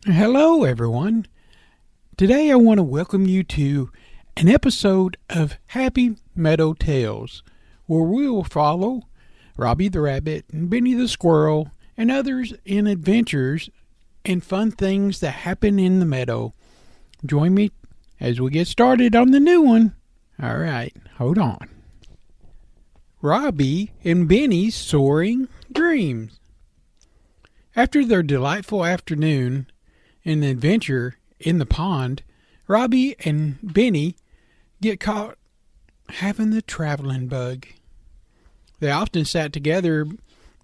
Hello, everyone. Today I want to welcome you to an episode of Happy Meadow Tales, where we will follow Robby the Rabbit and Benny the Squirrel and others in adventures and fun things that happen in the meadow. Join me as we get started on the new one. All right, hold on. Robby and Benny's Soaring Dreams. After their delightful afternoon, an adventure in the pond, Robby and Benny get caught having the traveling bug. They often sat together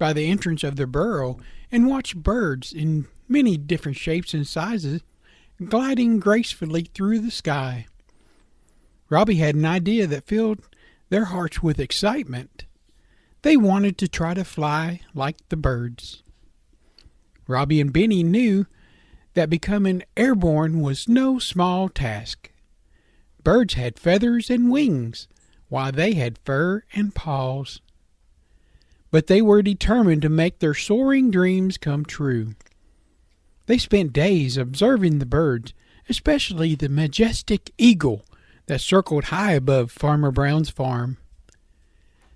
by the entrance of their burrow and watched birds in many different shapes and sizes gliding gracefully through the sky. Robby had an idea that filled their hearts with excitement. They wanted to try to fly like the birds. Robby and Benny knew that becoming airborne was no small task. Birds had feathers and wings, while they had fur and paws. But they were determined to make their soaring dreams come true. They spent days observing the birds, especially the majestic eagle that circled high above Farmer Brown's farm.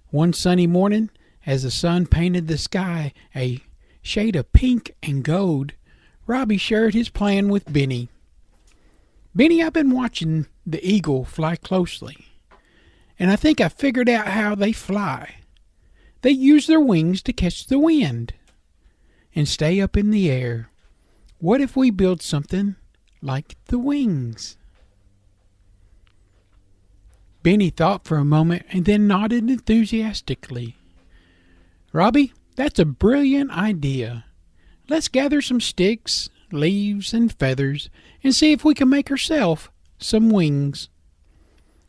One sunny morning, as the sun painted the sky a shade of pink and gold, Robby shared his plan with Benny. "Benny, I've been watching the eagle fly closely, and I think I figured out how they fly. They use their wings to catch the wind and stay up in the air. What if we build something like the wings?" Benny thought for a moment and then nodded enthusiastically. "Robby, that's a brilliant idea. Let's gather some sticks, leaves, and feathers and see if we can make ourselves some wings."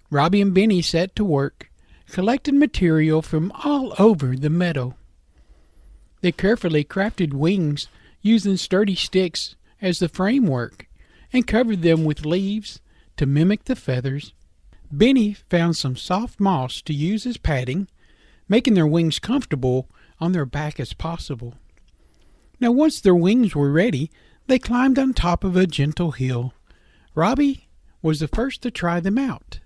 Robby and Benny set to work, collecting material from all over the meadow. They carefully crafted wings using sturdy sticks as the framework and covered them with leaves to mimic the feathers. Benny found some soft moss to use as padding, making their wings comfortable on their back as possible. Now, once their wings were ready, they climbed on top of a gentle hill. Robby was the first to try them out.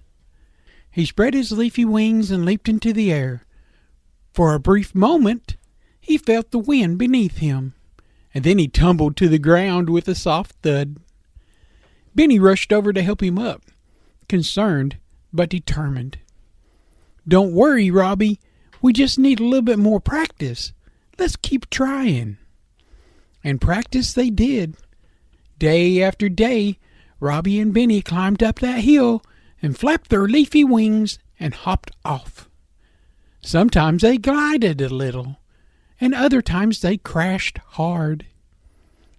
He spread his leafy wings and leaped into the air. For a brief moment, he felt the wind beneath him, and then he tumbled to the ground with a soft thud. Benny rushed over to help him up, concerned but determined. "Don't worry, Robby. We just need a little bit more practice. Let's keep trying." And practice they did. Day after day, Robby and Benny climbed up that hill and flapped their leafy wings and hopped off. Sometimes they glided a little, and other times they crashed hard.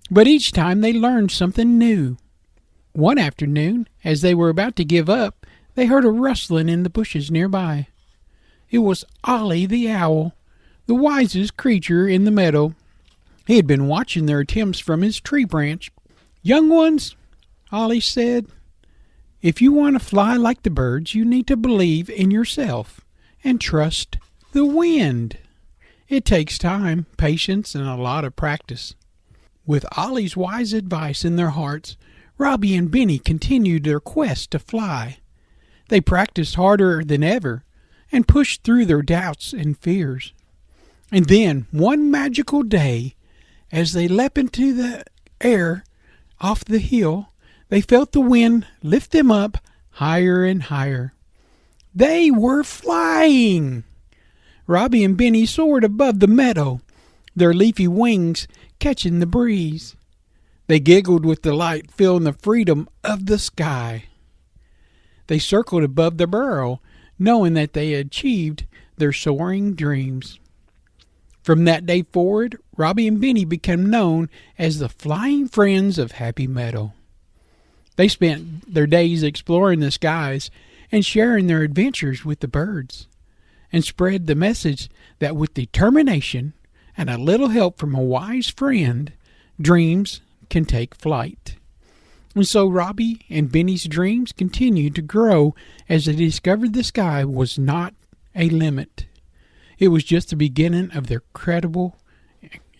But each time they learned something new. One afternoon, as they were about to give up, they heard a rustling in the bushes nearby. It was Ollie the Owl, the wisest creature in the meadow. He had been watching their attempts from his tree branch. "Young ones," Ollie said, "if you want to fly like the birds, you need to believe in yourself and trust the wind. It takes time, patience, and a lot of practice." With Ollie's wise advice in their hearts, Robby and Benny continued their quest to fly. They practiced harder than ever and pushed through their doubts and fears. And then, one magical day, as they leapt into the air off the hill, they felt the wind lift them up higher and higher. They were flying! Robby and Benny soared above the meadow, their leafy wings catching the breeze. They giggled with delight, feeling the freedom of the sky. They circled above the burrow, knowing that they had achieved their soaring dreams. From that day forward, Robby and Benny became known as the Flying Friends of Happy Meadow. They spent their days exploring the skies and sharing their adventures with the birds, and spread the message that with determination and a little help from a wise friend, dreams can take flight. And so Robby and Benny's dreams continued to grow as they discovered the sky was not a limit. It was just the beginning of their incredible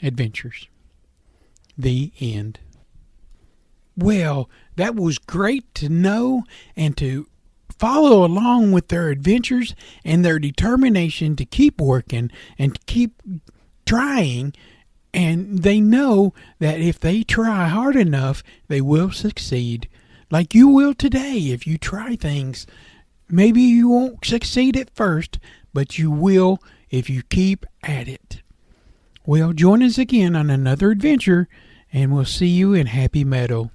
adventures. The end. Well, that was great to know and to follow along with their adventures and their determination to keep working and to keep trying. And they know that if they try hard enough, they will succeed. Like you will today if you try things. Maybe you won't succeed at first, but you will if you keep at it. Well, join us again on another adventure, and we'll see you in Happy Meadow.